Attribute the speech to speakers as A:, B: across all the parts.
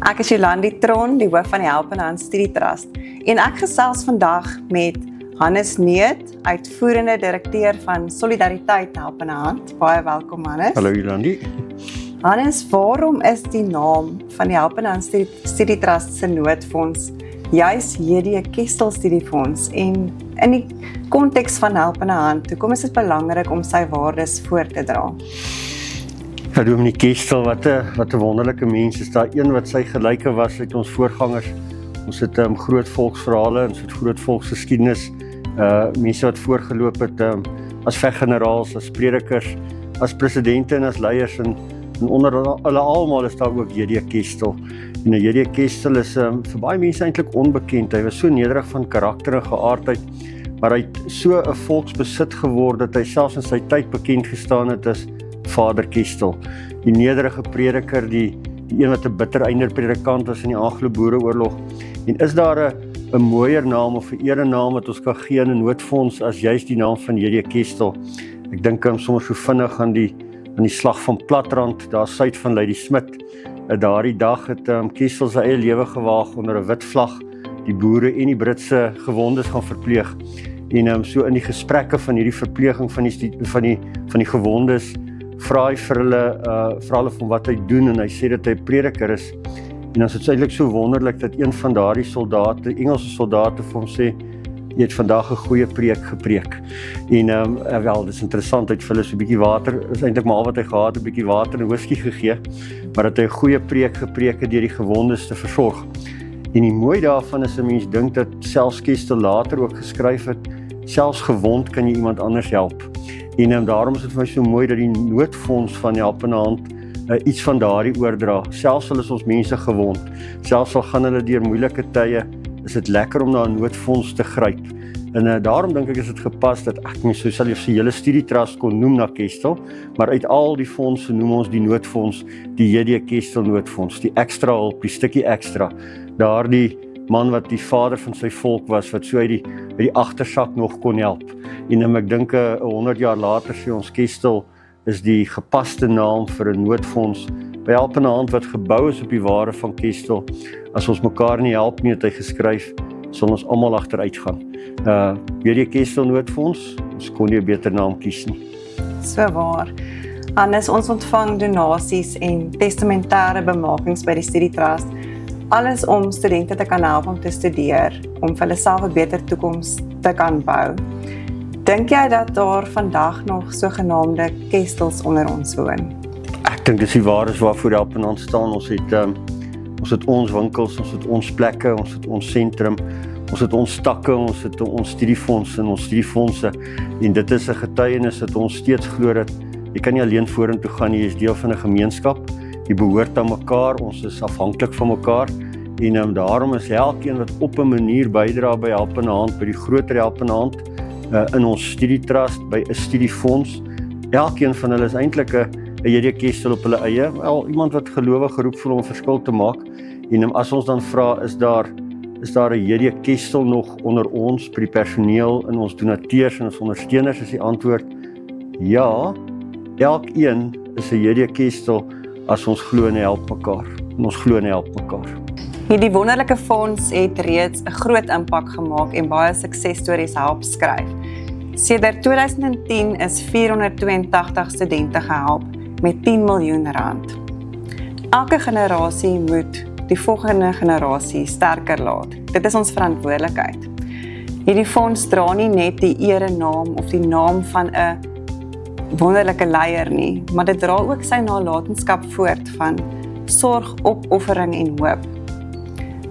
A: Ek is Jolandi Tron, die hoof van die Helpende Hand Studie Trust, en ek gesels vandag met Hannes Neut, uitvoerende direkteur van Solidariteit Helpende Hand. Baie welkom, Hannes.
B: Hallo Jolandi.
A: Hannes, waarom is die naam van die Helpende Hand Studie Trust se noodfonds juis J.D. Kestel Studiefonds, en in die konteks van Helpende Hand, hoekom is dit belangrik om sy waardes voor te dra?
B: Ja, Dominee Kestel, wat 'n wonderlike mens is. Daar een wat sy gelyke was uit ons voorgangers. Ons het groot volksverhale en so groot volksgeskiedenis, mense wat voorgeloop het as veggeneraals, as predikers, as presidente en as leiers, en onder hulle almal is daar ook J.D. Kestel. En J.D. Kestel is vir baie mense eintlik onbekend. Hy was so nederig van karakter en geaardheid, maar hy het so 'n volksbesit geword dat hy selfs in sy tyd bekend gestaan het as Vader Kestel, die nederige prediker, die een wat 'n bitter einderpredikant was in die Anglo-Boereoorlog. En is daar 'n mooier naam of 'n erenaam wat ons kan gee in 'n noodfonds as juist die naam van J.D. Kestel? Ek dink sommer so vinnig aan die slag van Platrand, daar suid van Ladysmith. Daardie dag het Kestel sy eie lewe gewaag onder 'n wit vlag, die boere en die Britse gewondes gaan verpleeg. En so in die gesprekke van hierdie verpleging van die gewondes, vra hy vir hulle van wat hy doen, en hy sê dat hy 'n prediker is. En dan is dit eintlik so wonderlik dat een van daardie soldate, Engelse soldate, vir hom sê, jy het vandag 'n goeie preek gepreek. En wel, dit is interessant, hy het vir hulle so 'n bietjie water, is eintlik maar al wat hy gehad, 'n bietjie water en whisky gegee, maar dat hy 'n goeie preek gepreek het deur die gewondes te versorg. En die mooi daarvan is 'n mens dink dat selfs Kestel later ook geskryf het, selfs gewond kan jy iemand anders help. En daarom is dit vir my so mooi dat die noodfonds van die Helpende Hand iets van daardie oordra. Selfs al is ons mense gewond, selfs al gaan hulle deur moeilike tye, is dit lekker om na 'n noodfonds te gryp. En daarom dink ek is dit gepas dat ek nie so sal jy se hele studietrust kon noem na Kestel, maar uit al die fondse noem ons die noodfonds, die J.D. Kestel noodfonds, die ekstra hulp, die stukkie ekstra. Daardie man wat die vader van sy volk was, wat so uit die agtersak nog kon help. En ek dink 100 jaar later sê ons Kestel is die gepaste naam vir 'n noodfonds by Helpende Hand wat gebou is op die ware van Kestel. As ons mekaar nie help nie, het hy geskryf, sal ons almal agteruit gaan. J.D. Kestel noodfonds, ons kon nie 'n beter naam kies nie.
A: So waar. Hannes, ons ontvang donasies en testamentêre bemakings by die Studietrust, alles om studente te kan help om te studeer, om vir hulle self 'n beter toekoms te kan bou. Dink jy dat daar vandag nog sogenaamde Kestels onder ons woon?
B: Ek dink dis die waardes waarvoor Helpende Hand staan. Ons het ons winkels, ons het ons plekke, ons het ons sentrum, ons het ons takke, ons het ons studiefonds en ons studiefondse. En dit is 'n getuienis dat ons steeds glo dat jy kan nie alleen vorentoe gaan nie, jy is deel van 'n gemeenskap. Jy behoort aan mekaar, ons is afhanklik van mekaar. En daarom is elkeen wat op 'n manier bydra by Helpende Hand, by die groter Helpende Hand, in ons studietrust, by 'n studiefonds. Elkeen van hulle is eintlik 'n J.D. Kestel op hulle eie, wel iemand wat gelowig geroep voel om 'n verskil te maak. En as ons dan vra, is daar 'n J.D. Kestel nog onder ons, by die personeel, in ons donateurs en ons ondersteuners, is die antwoord ja. Elkeen is 'n J.D. Kestel as ons glo en help mekaar. En ons glo en help mekaar.
A: Hierdie wonderlike fonds het reeds 'n groot impak gemaak en baie suksesstories help skryf. Sedert 2010 is 482 studente gehelp met R10 miljoen. Elke generasie moet die volgende generasie sterker laat. Dit is ons verantwoordelikheid. Hierdie fonds dra nie net die erenaam of die naam van 'n wonderlike leier nie, maar dit dra ook sy nalatenskap voort van sorg, opoffering en hoop.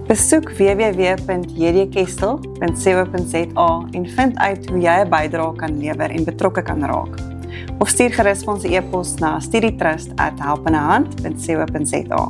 A: Besoek www.jdkestel.co.za en vind uit hoe jy 'n bydrae kan lewer en betrokke kan raak. Of stuur gerus vir ons 'n e-pos na studietrust@helpendehand.co.za.